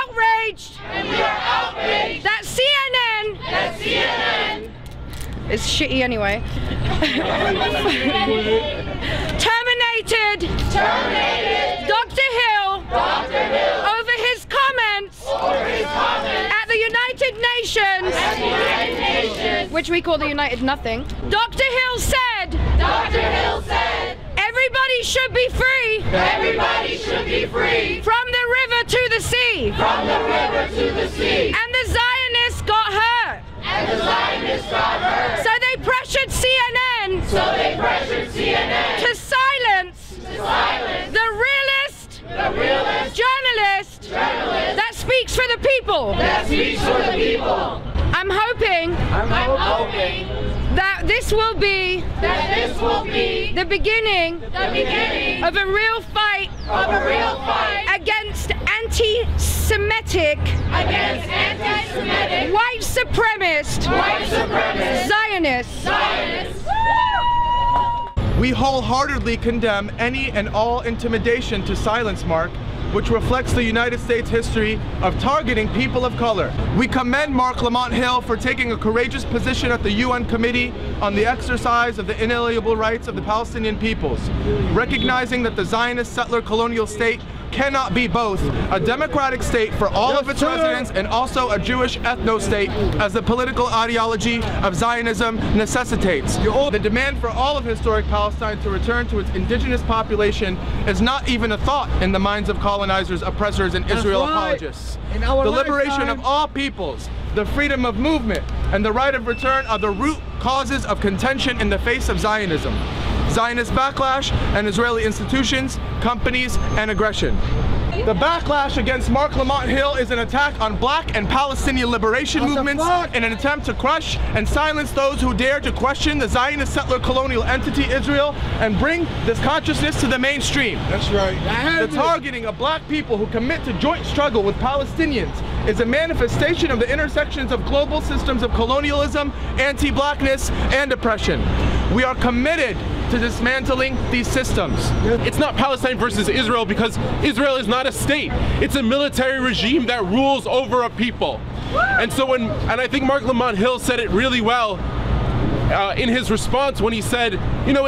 outraged. And we are outraged. That CNN. It's shitty anyway. Terminated. Dr. Hill. Over his comments. At the United Nations. Which we call the United Nothing. Dr. Hill said. Everybody should be free. Everybody should be free. From the river to the sea. From the river to the sea. And the Zionists got hurt. And the Zionists got hurt. So they pressured CNN. To silence. The realist. Journalist. That speaks for the people. I'm hoping that this will be the beginning of a real fight against anti-Semitic, white supremacist, Zionists. We wholeheartedly condemn any and all intimidation to silence, Mark, which reflects the United States history of targeting people of color. We commend Marc Lamont Hill for taking a courageous position at the UN Committee on the exercise of the inalienable rights of the Palestinian peoples, recognizing that the Zionist settler colonial state cannot be both a democratic state for all of its residents and also a Jewish ethno-state, as the political ideology of Zionism necessitates. The demand for all of historic Palestine to return to its indigenous population is not even a thought in the minds of colonizers, oppressors, and Israel apologists. The liberation of all peoples, the freedom of movement, and the right of return are the root causes of contention in the face of Zionism, Zionist backlash, and Israeli institutions, companies, and aggression. The backlash against Marc Lamont Hill is an attack on black and Palestinian liberation movements in an attempt to crush and silence those who dare to question the Zionist settler colonial entity Israel and bring this consciousness to the mainstream. That's right. The targeting of black people who commit to joint struggle with Palestinians is a manifestation of the intersections of global systems of colonialism, anti-blackness, and oppression. We are committed to dismantling these systems. It's not Palestine versus Israel because Israel is not a state. It's a military regime that rules over a people. And so and I think Marc Lamont Hill said it really well in his response when he said, you know,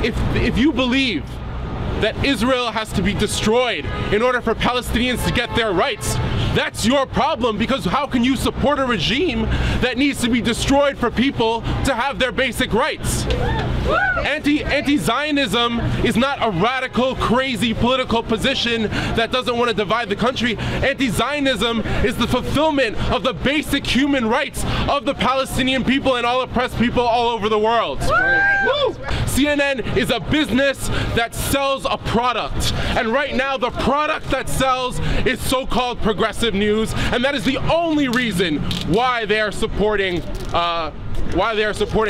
if you believe that Israel has to be destroyed in order for Palestinians to get their rights, that's your problem, because how can you support a regime that needs to be destroyed for people to have their basic rights? Anti-Zionism is not a radical, crazy political position that doesn't want to divide the country. Anti-Zionism is the fulfillment of the basic human rights of the Palestinian people and all oppressed people all over the world. CNN is a business that sells a product, and right now the product that sells is so-called progressive news, and that is the only reason why they are supporting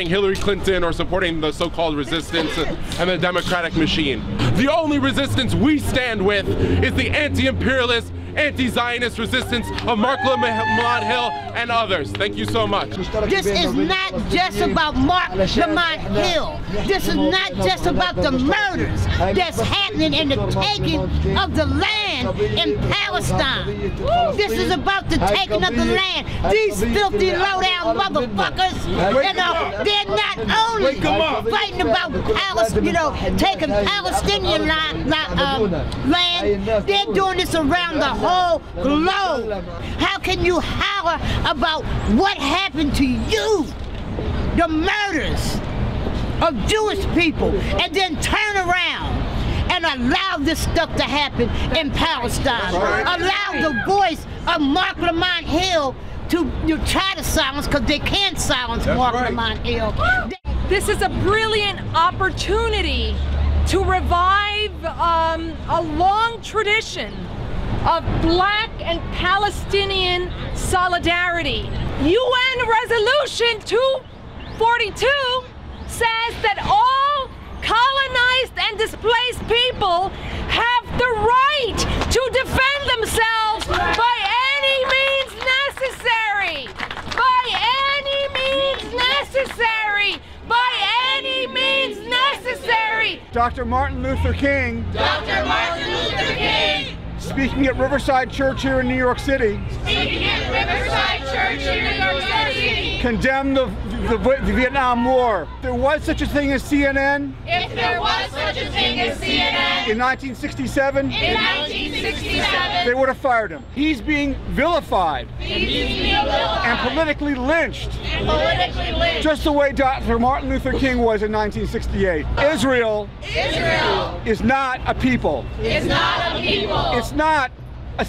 Hillary Clinton or supporting the so-called resistance and the democratic machine. The only resistance we stand with is the anti-imperialist, anti-Zionist resistance of Marc Lamont Hill and others. Thank you so much. This is not just about Marc Lamont Hill. This is not just about the murders that's happening and the taking of the land in Palestine. This is about the taking of the land. These filthy low-down motherfuckers, you know, they're not only fighting about taking Palestinian land, they're doing this around the whole globe. How can you holler about what happened to you, the murders of Jewish people, and then turn around and allow this stuff to happen in Palestine? Allow the voice of Marc Lamont Hill to try to silence, because they can't silence Marc Lamont Hill. This is a brilliant opportunity to revive a long tradition of black and Palestinian solidarity. UN Resolution 242 says that all colonized and displaced people have the right to defend themselves by any means necessary. By any means necessary. By any means necessary. Dr. Martin Luther King. speaking at Riverside Church here in New York City, condemned the Vietnam War. If there was such a thing as CNN, in 1967, they would have fired him. He's being vilified and politically lynched, just the way Dr. Martin Luther King was in 1968. Israel is not a people. It's not a people. It's not a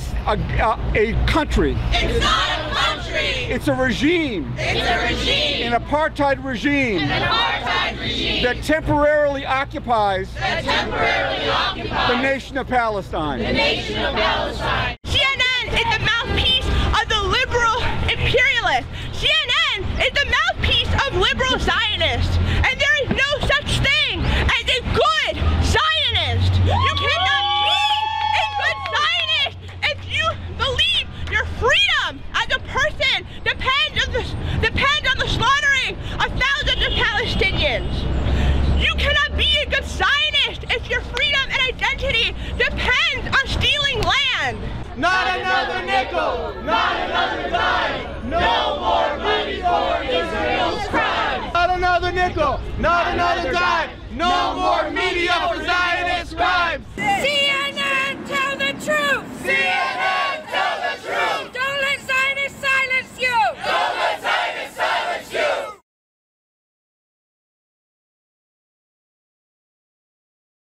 country. It's not a country. It's a regime. It's a regime. An apartheid regime. That temporarily occupies the nation of Palestine. CNN is the mouthpiece of the liberal imperialists. CNN is the mouthpiece of liberal Zionists. And there is no such thing as a good Zionist. You cannot be a good Zionist if you believe your freedom as a person depends on the slaughtering of thousands of Palestinians. You cannot be a good Zionist if your freedom and identity depends on stealing land. Not another nickel, not another dime, no more money for Israel's crime. Not another nickel, not another dime, no more media for Zionist crimes.